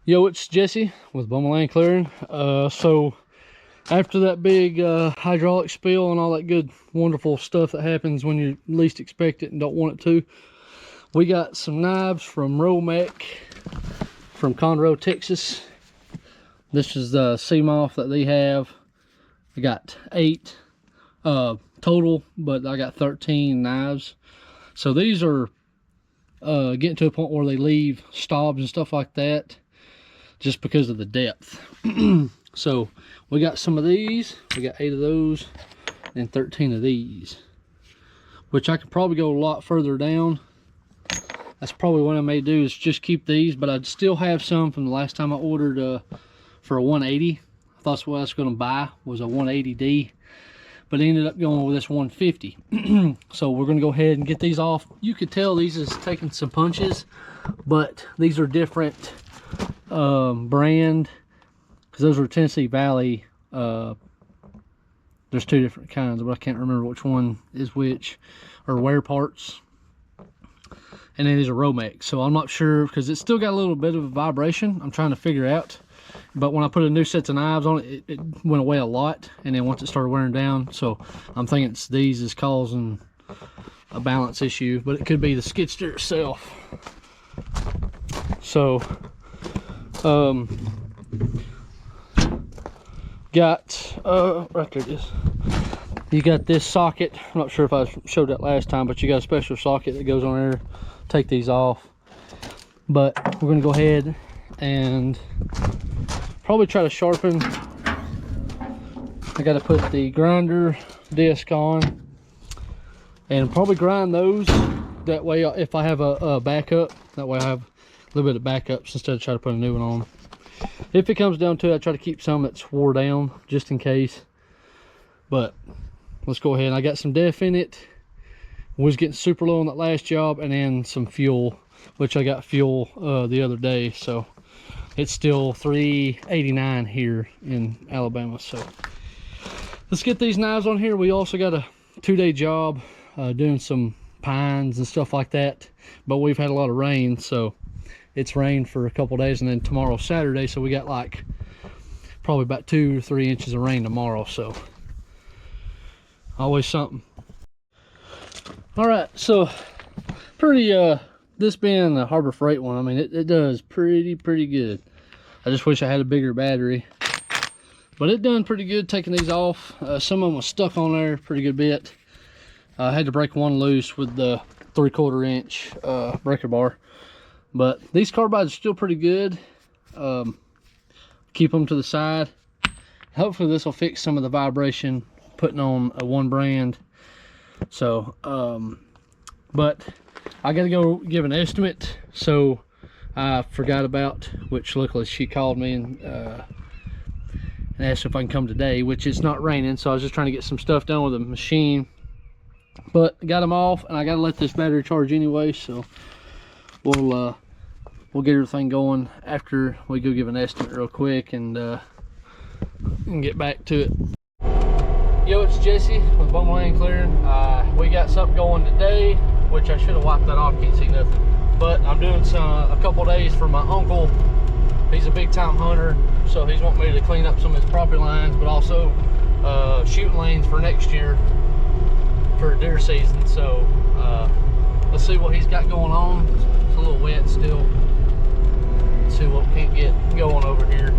Yo, it's Jesse with Bummerland Clearing. So after that big hydraulic spill and all that good, wonderful stuff that happens when you least expect it and don't want it to, we got some knives from Romac from Conroe, Texas. This is the CMOF that they have. I got 8 total, but I got 13 knives. So these are getting to a point where they leave stobs and stuff like that, just because of the depth. So we got some of these. We got 8 of those and 13 of these, which I could probably go a lot further down. That's probably what I may do, is just keep these, but I'd still have some from the last time I ordered for a 180. I thought what I was going to buy was a 180D, but I ended up going with this 150. So we're going to go ahead and get these off. You could tell these is taking some punches, but these are different brand, because those are Tennessee Valley. There's 2 different kinds, but I can't remember which one is which, or wear parts. And then these are Romex, so I'm not sure, because it's still got a little bit of a vibration. I'm trying to figure out, but when I put a new set of knives on it, it went away a lot, and then once it started wearing down, so I'm thinking it's these is causing a balance issue, but it could be the skid steer itself. So got right there it is. You got this socket. I'm not sure if I showed that last time, but you got a special socket that goes on there. Take these off, but we're gonna go ahead and probably try to sharpen. I got to put the grinder disc on and probably grind those. That way, if I have a backup, that way I have a little bit of backups instead of trying to put a new one on. If it comes down to it, I try to keep some that's wore down just in case. But let's go ahead. I got some def in it. Was getting super low on that last job, and then some fuel, which I got fuel the other day, so it's still $3.89 here in Alabama. So let's get these knives on here. We also got a 2-day job doing some pines and stuff like that, but we've had a lot of rain, so it's rained for a couple days, and then tomorrow's Saturday, so we got like probably about 2 or 3 inches of rain tomorrow, so always something. All right, so pretty this being a Harbor Freight one, I mean it does pretty good. I just wish I had a bigger battery, but it done pretty good taking these off. Some of them was stuck on there pretty good bit. I had to break one loose with the 3/4 inch breaker bar, but these carbides are still pretty good. Keep them to the side. Hopefully this will fix some of the vibration putting on a one brand. So but I gotta go give an estimate, so I forgot about, which luckily she called me and asked if I can come today, which it's not raining, so I was just trying to get some stuff done with the machine. But I got them off, and I gotta let this battery charge anyway, so we'll get everything going after we go give an estimate real quick and get back to it. Yo, it's Jesse with Bummerland Clearing. We got something going today, which I should have wiped that off, can't see nothing. But I'm doing a couple days for my uncle. He's a big time hunter, so he's wanting me to clean up some of his property lines, but also shooting lanes for next year for deer season. So let's see what he's got going on. It's a little wet still. Let's see what we can't get going over here.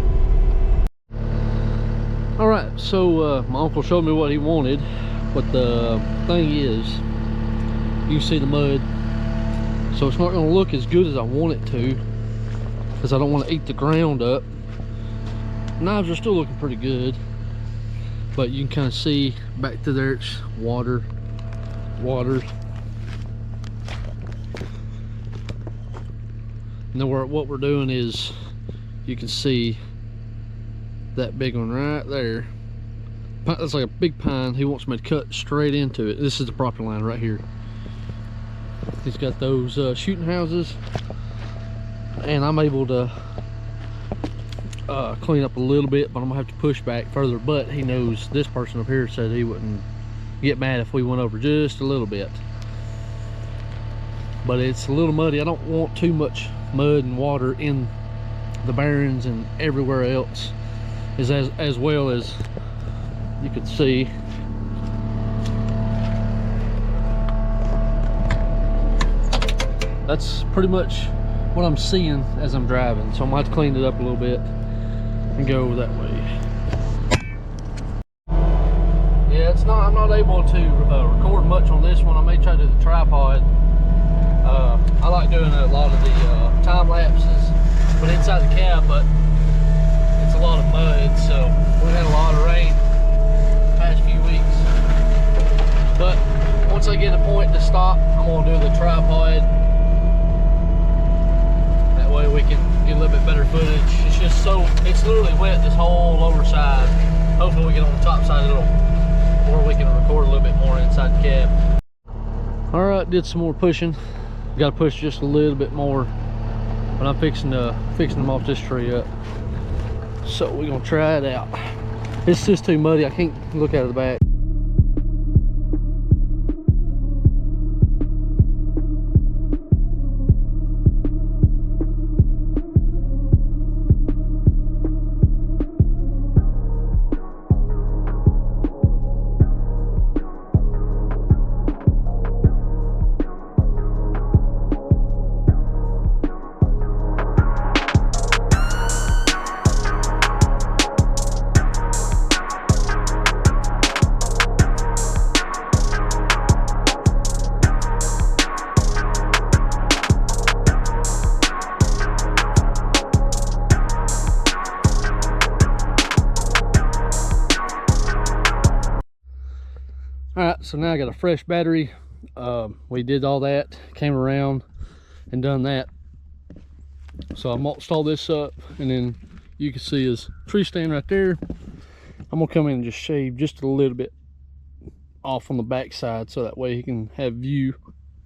All right, so my uncle showed me what he wanted, but the thing is, you can see the mud, so it's not going to look as good as I want it to, because I don't want to eat the ground up. Knives are still looking pretty good, but you can kind of see back to there, it's water. And then what we're doing is, you can see that big one right there. That's like a big pine. He wants me to cut straight into it. This is the property line right here. He's got those shooting houses, and I'm able to clean up a little bit, but I'm gonna have to push back further. But he knows, this person up here said he wouldn't get mad if we went over just a little bit. But it's a little muddy. I don't want too much mud and water in the bearings and everywhere else is as well as you could see. That's pretty much what I'm seeing as I'm driving, so I'm gonna have to clean it up a little bit and go that way. Yeah, I'm not able to record much on this one. I may try to do the tripod. I like doing a lot of the time lapses but inside the cab, but it's a lot of mud, so we've had a lot of rain the past few weeks. But once I get a point to stop, I'm gonna do the tripod. That way we can get a little bit better footage. It's just it's literally wet this whole lower side. Hopefully we get on the top side where we can record a little bit more inside the cab. All right, did some more pushing. Got to push just a little bit more, but I'm fixing them off this tree up. So we're gonna try it out. It's just too muddy. I can't look out of the back. Alright, so now I got a fresh battery. We did all that, came around and done that. So I mulched all this up, and then you can see his tree stand right there. I'm gonna come in and just shave just a little bit off on the back side, so that way he can have view.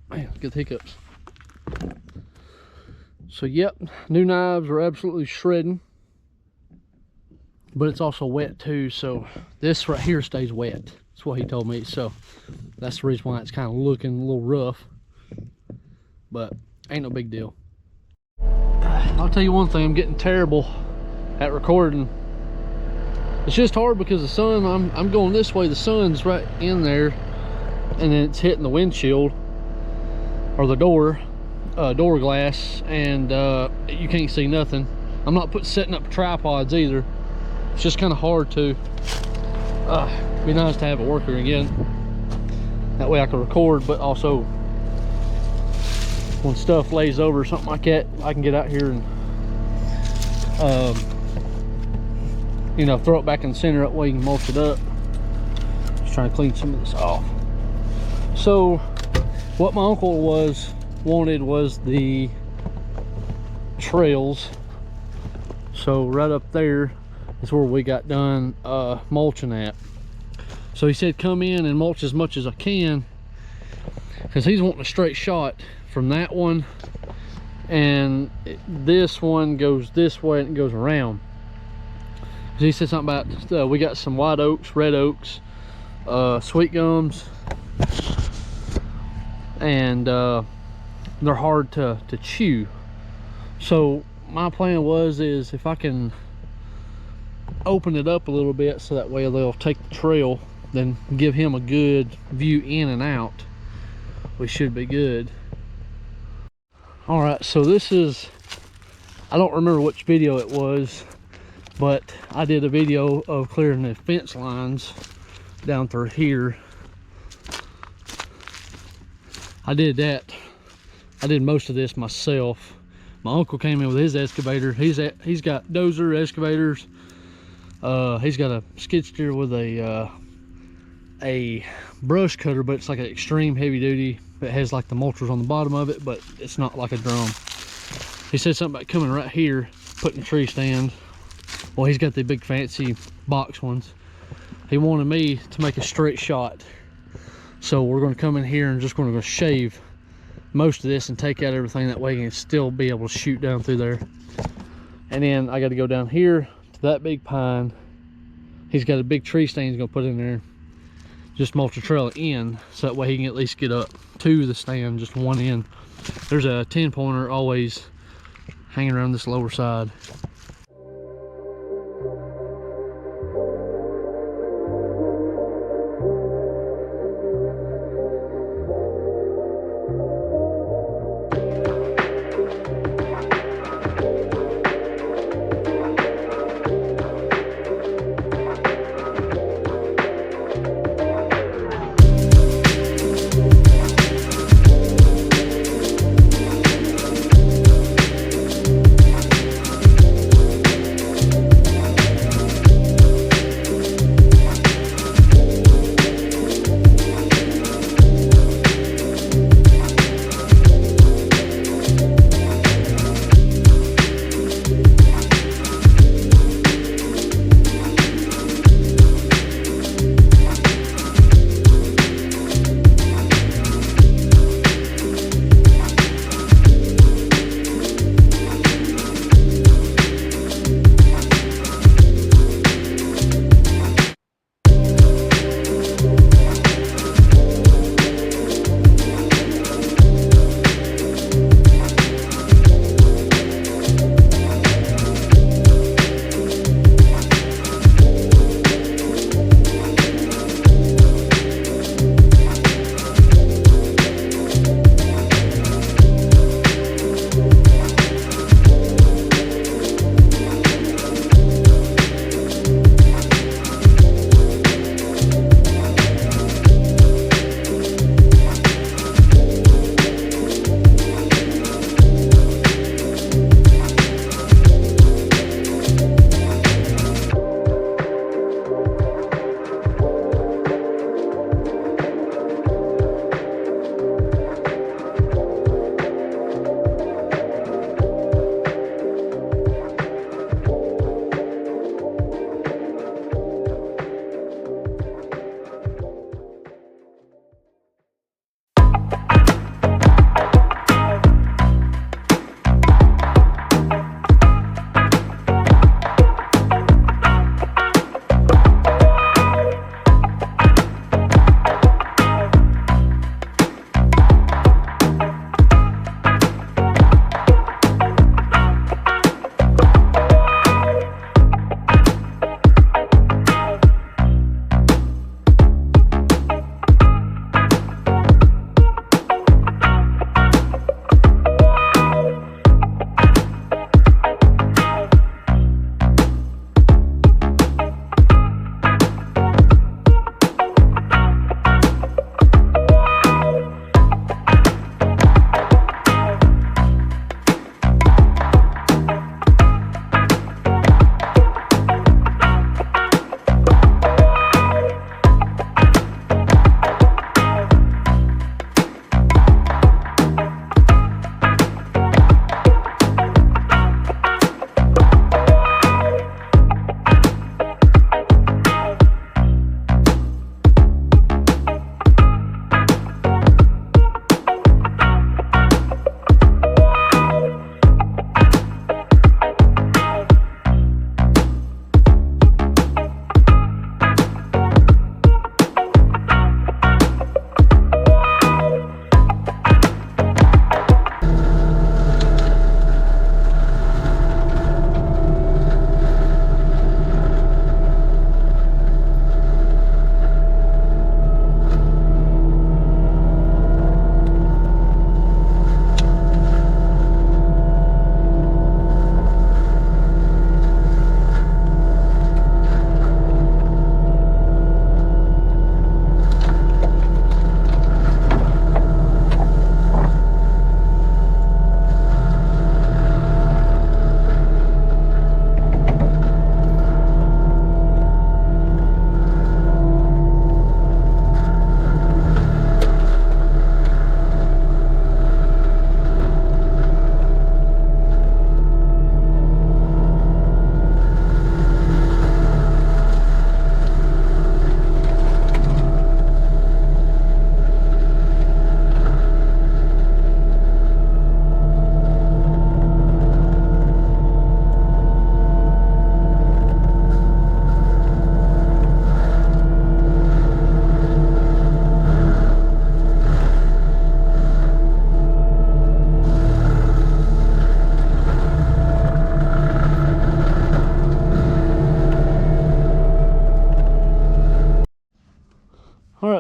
Man, get the hiccups. So yep, new knives are absolutely shredding, but it's also wet too, so this right here stays wet. That's what he told me, so that's the reason why it's kind of looking a little rough, but ain't no big deal. I'll tell you one thing, I'm getting terrible at recording. It's just hard because the sun, I'm going this way, the sun's right in there, and then it's hitting the windshield or the door glass, and you can't see nothing. I'm not setting up tripods either. It's just kind of hard to. Be nice to have it working again. That way I can record, but also when stuff lays over or something like that, I can get out here and you know, throw it back in the center. That way you can mulch it up. Just trying to clean some of this off. So what my uncle wanted was the trails. So right up there is where we got done mulching at. So he said come in and mulch as much as I can, because he's wanting a straight shot from that one, and this one goes this way and it goes around. He said something about we got some white oaks, red oaks, sweet gums, and they're hard to chew. So my plan is if I can open it up a little bit so that way they'll take the trail, then give him a good view in and out, we should be good. All right, so this is, I don't remember which video it was, but I did a video of clearing the fence lines down through here. I did that. I did most of this myself. My uncle came in with his excavator. He's got dozer excavators. He's got a skid steer with a brush cutter, but it's like an extreme heavy duty. It has like the mulchers on the bottom of it, but it's not like a drum. He said something about coming right here, putting a tree stand. Well, he's got the big fancy box ones. He wanted me to make a straight shot. So we're going to come in here and just going to shave most of this and take out everything. That way you can still be able to shoot down through there. And then I got to go down here to that big pine. He's got a big tree stand he's going to put in there. Just mulch a trail in, so that way he can at least get up to the stand, just one end. There's a 10-pointer always hanging around this lower side.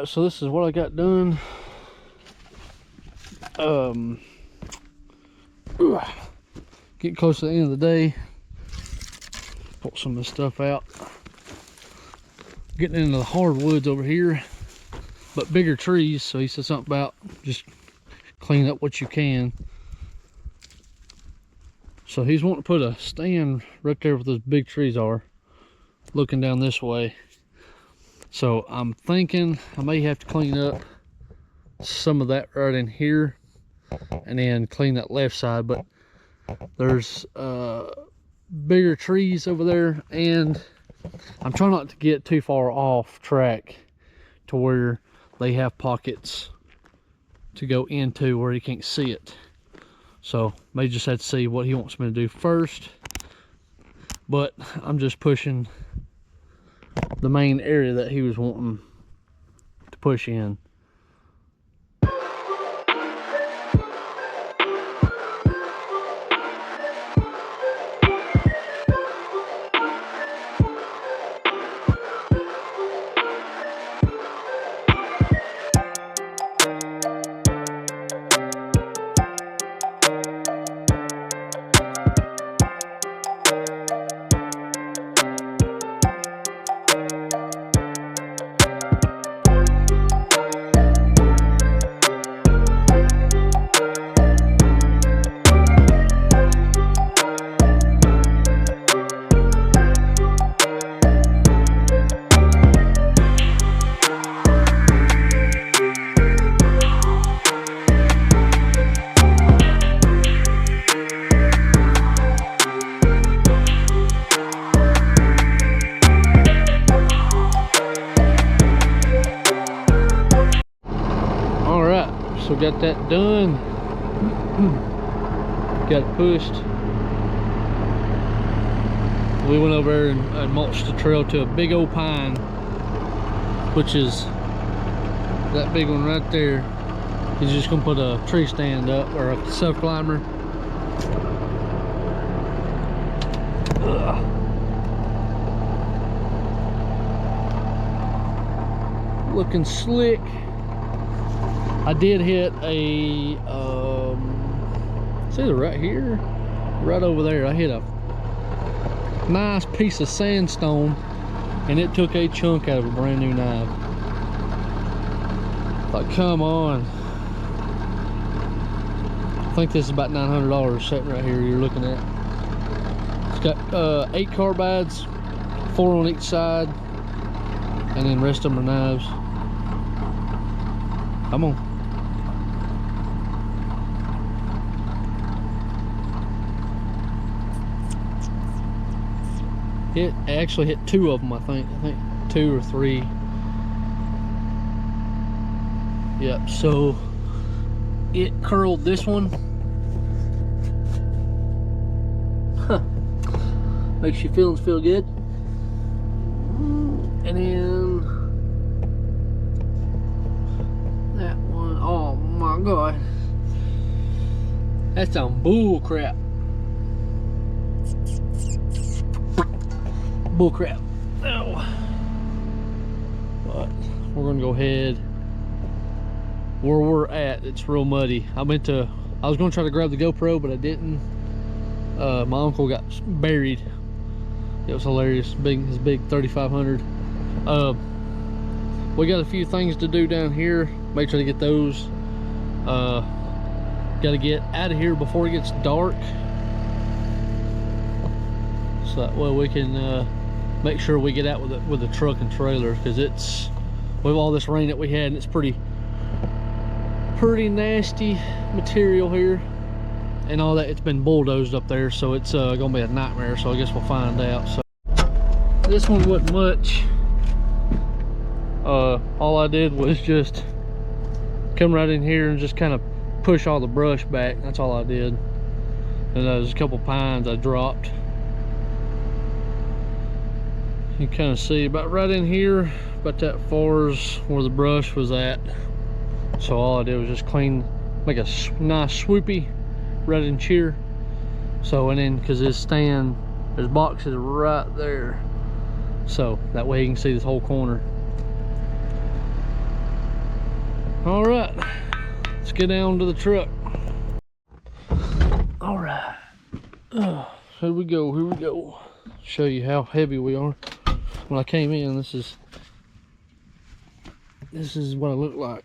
right, so this is what I got done. Getting close to the end of the day. Pull some of this stuff out. Getting into the hardwoods over here, but bigger trees. So he said something about just clean up what you can. So he's wanting to put a stand right there where those big trees are, looking down this way. So I'm thinking I may have to clean up some of that right in here and then clean that left side, but there's bigger trees over there, and I'm trying not to get too far off track to where they have pockets to go into where you can't see it. So may just have to see what he wants me to do first, but I'm just pushing the main area that he was wanting to push in. So got that done. Got it pushed. We went over there and mulched the trail to a big old pine, which is that big one right there. He's just gonna put a tree stand up, or a self climber. Looking slick. I did hit a it's either right here, right over there. I hit a nice piece of sandstone, and it took a chunk out of a brand new knife. Like, come on. I think this is about $900 sitting right here you're looking at. It's got 8 carbides, 4 on each side, and then the rest of them are knives. Come on. It actually hit 2 of them, I think 2 or 3. Yep, so it curled this one. Huh. Makes your feelings feel good. And then that one, oh my god. That's some bull crap. Bull crap. Oh. But we're gonna go ahead where we're at. It's real muddy. I was gonna try to grab the GoPro, but I didn't. My uncle got buried. It was hilarious. His big 3500. We got a few things to do down here. Make sure to get those. Got to get out of here before it gets dark, so that way we can make sure we get out with the truck and trailer, because it's with all this rain that we had, and it's pretty nasty material here and all that. It's been bulldozed up there, so it's gonna be a nightmare. So I guess we'll find out. So this one wasn't much. All I did was just come right in here and just kind of push all the brush back. That's all I did. And there's a couple pines I dropped. You can kind of see about right in here, about that far as where the brush was at. So all I did was just make a nice swoopy right in here. So, and then because this stand, there's boxes right there, so that way you can see this whole corner. All right, let's get down to the truck. All right, here we go, here we go. Show you how heavy we are. When I came in, this is what I look like.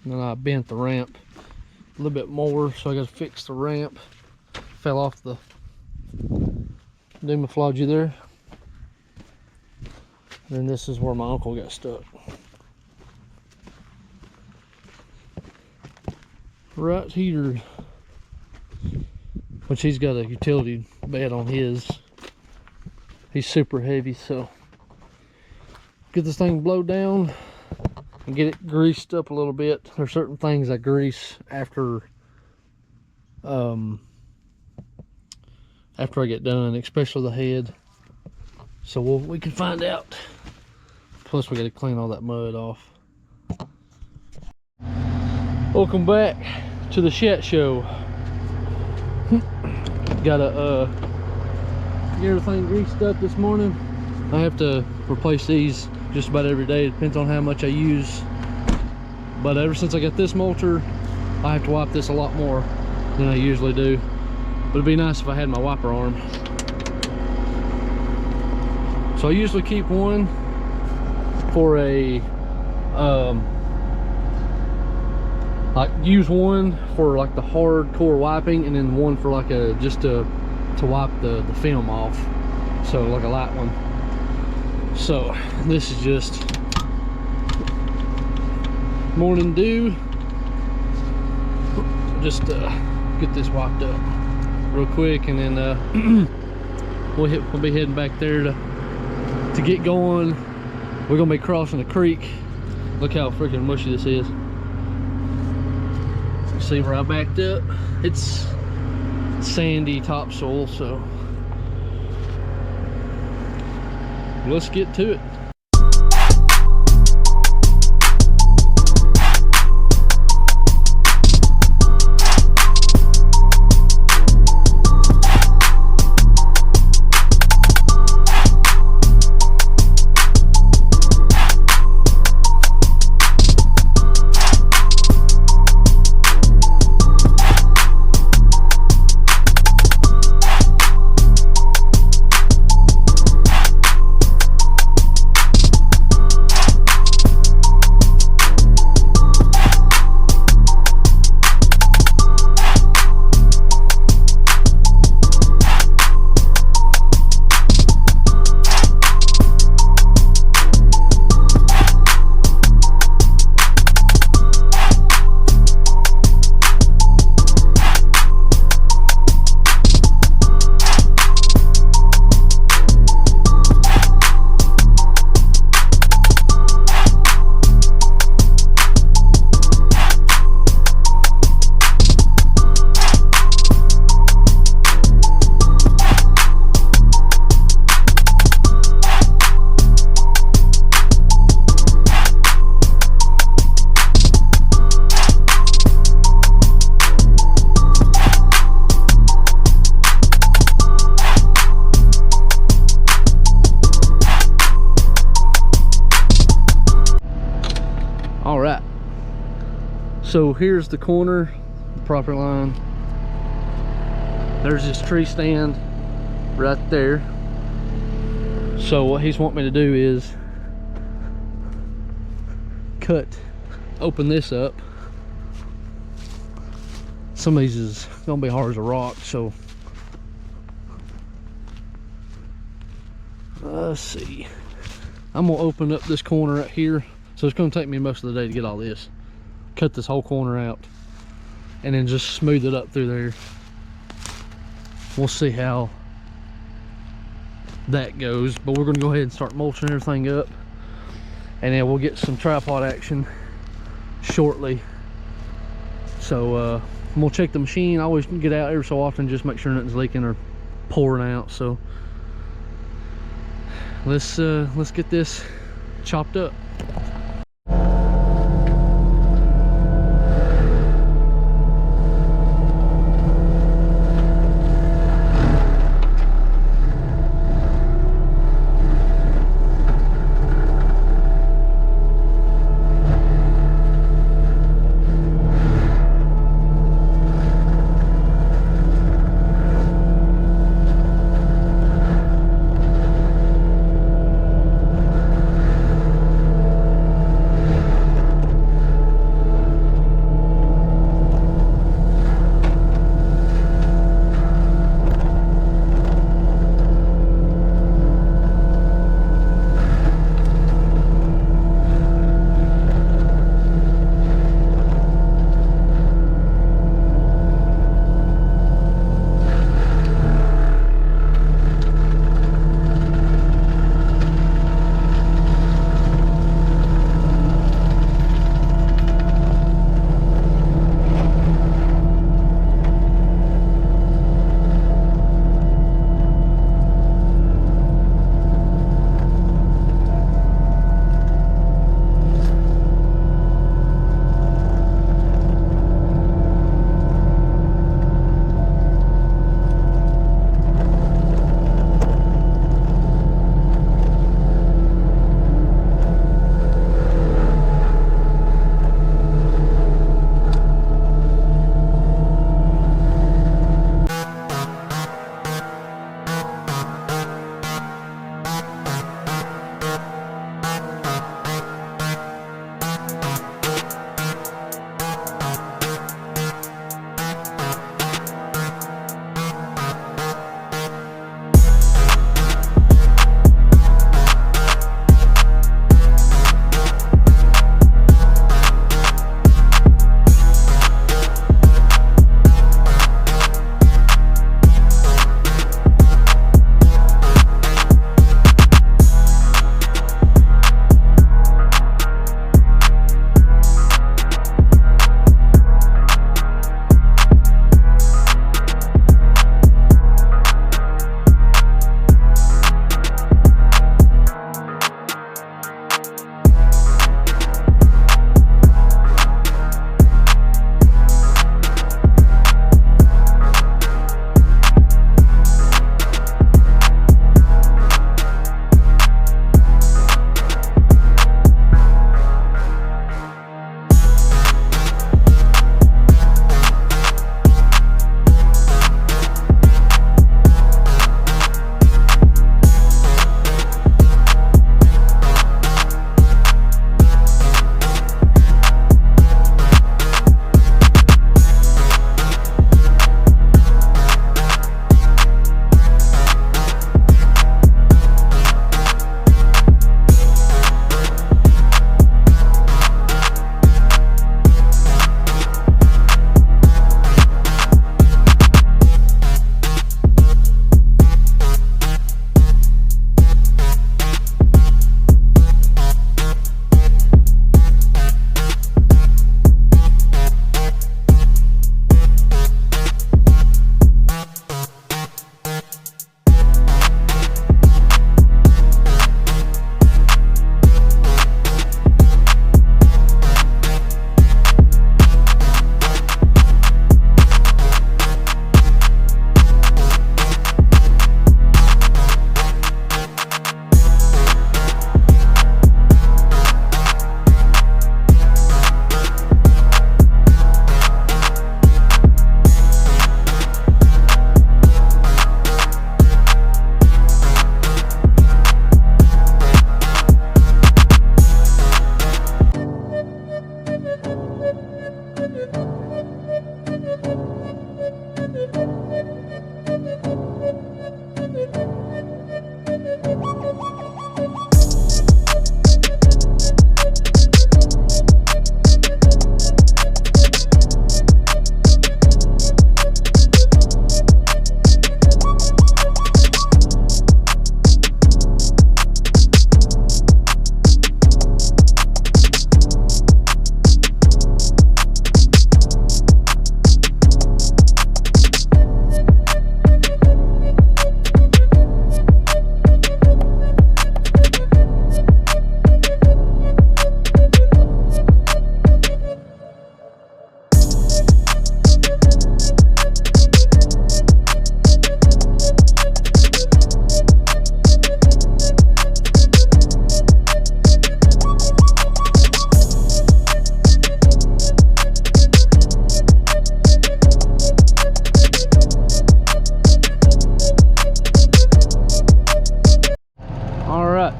And then I bent the ramp a little bit more, so I got to fix the ramp. Fell off the camouflage there. And then this is where my uncle got stuck. Right here, which he's got a utility bed on his. He's super heavy, so get this thing blowed down and get it greased up a little bit. There's certain things I grease after I get done, especially the head. So we can find out. Plus we got to clean all that mud off. Welcome back to the Shat Show. Gotta get everything greased up this morning. I have to replace these just about every day. It depends on how much I use. But ever since I got this mulcher, I have to wipe this a lot more than I usually do. But it'd be nice if I had my wiper arm. So I usually keep one for a like use one for like the hardcore wiping, and then one for like a just to wipe the film off, so like a light one. So this is just morning dew. Just get this wiped up real quick, and then we'll be heading back there to get going. We're gonna be crossing the creek. Look how freaking mushy this is. See where I backed up? It's sandy topsoil, so let's get to it. So here's the corner, the property line. There's this tree stand right there. So what he's wanting me to do is open this up. Some of these is gonna be hard as a rock, so let's see. I'm gonna open up this corner right here. So it's gonna take me most of the day to get all this. Cut this whole corner out and then just smooth it up through there. We'll see how that goes, but we're gonna go ahead and start mulching everything up, and then we'll get some tripod action shortly. So I'm gonna check the machine. I always get out every so often, just make sure nothing's leaking or pouring out. So let's get this chopped up.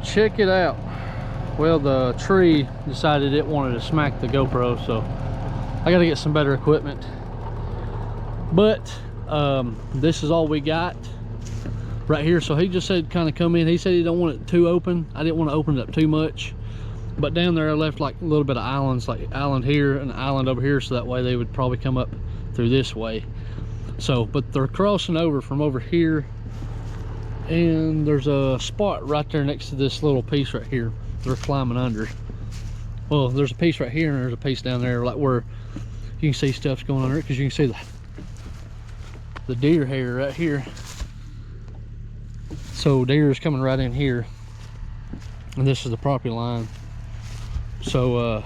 check it out. Well, the tree decided it wanted to smack the GoPro, so I gotta get some better equipment. But this is all we got right here. So he just said kind of come in. He said he don't want it too open. I didn't want to open it up too much, but down there I left like a little bit of islands, like island here and island over here, so that way they would probably come up through this way. So but they're crossing over from over here, and there's a spot right there next to this little piece right here they're climbing under. Well, there's a piece right here and there's a piece down there, like where you can see stuff's going under it, because you can see the deer hair right here. So deer is coming right in here, and this is the property line. So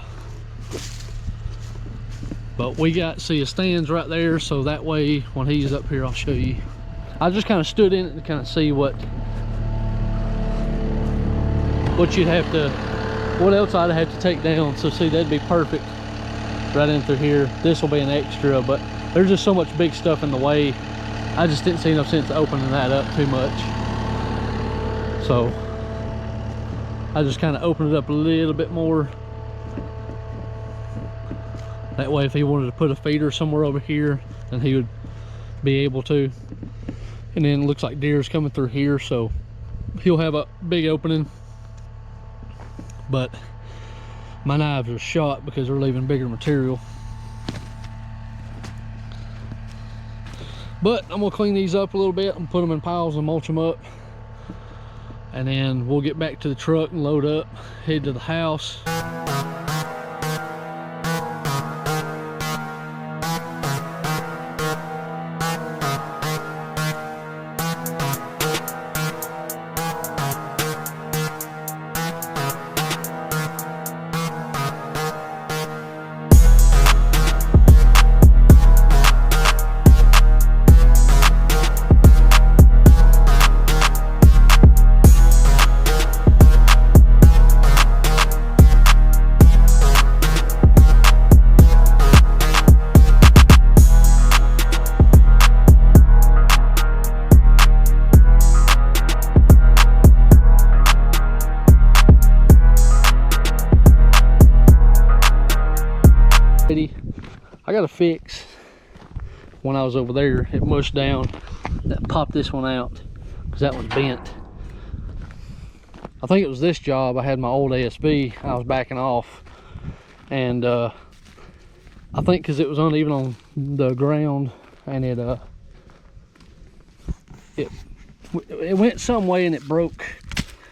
but we got, see, it stands right there, so that way when he's up here I'll show you. I just kind of stood in it to kind of see what you'd have to, what else I'd have to take down. So see, that'd be perfect right in through here. This will be an extra, but there's just so much big stuff in the way. I just didn't see no sense opening that up too much. So I just kind of opened it up a little bit more. That way if he wanted to put a feeder somewhere over here, then he would be able to. And then it looks like deer's coming through here, so he'll have a big opening. But my knives are shot because they're leaving bigger material. But I'm gonna clean these up a little bit and put them in piles and mulch them up, and then we'll get back to the truck and load up, head to the house. I got a fix. When I was over there, it mushed down. That popped this one out because that one's bent. I think it was this job. I had my old ASB. I was backing off, and I think because it was uneven on the ground, and it went some way and it broke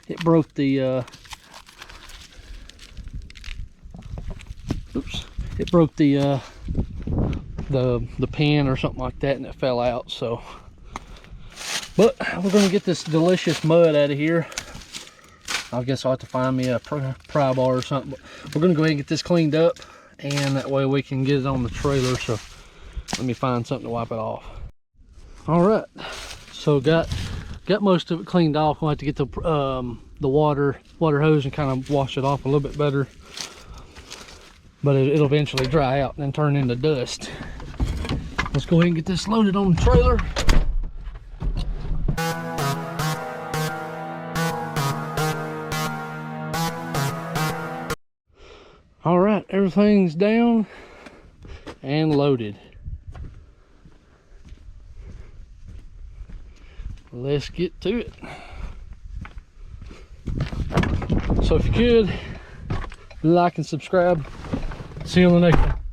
the it broke the pin or something like that, and it fell out. So, but we're gonna get this delicious mud out of here. I guess I'll have to find me a pry bar or something, but we're gonna go ahead and get this cleaned up, and that way we can get it on the trailer. So let me find something to wipe it off. All right, so got most of it cleaned off. We'll have to get the water hose and kind of wash it off a little bit better, but it'll eventually dry out and then turn into dust. Let's go ahead and get this loaded on the trailer. All right, everything's down and loaded. Let's get to it. So if you could, like and subscribe. See you on the next one.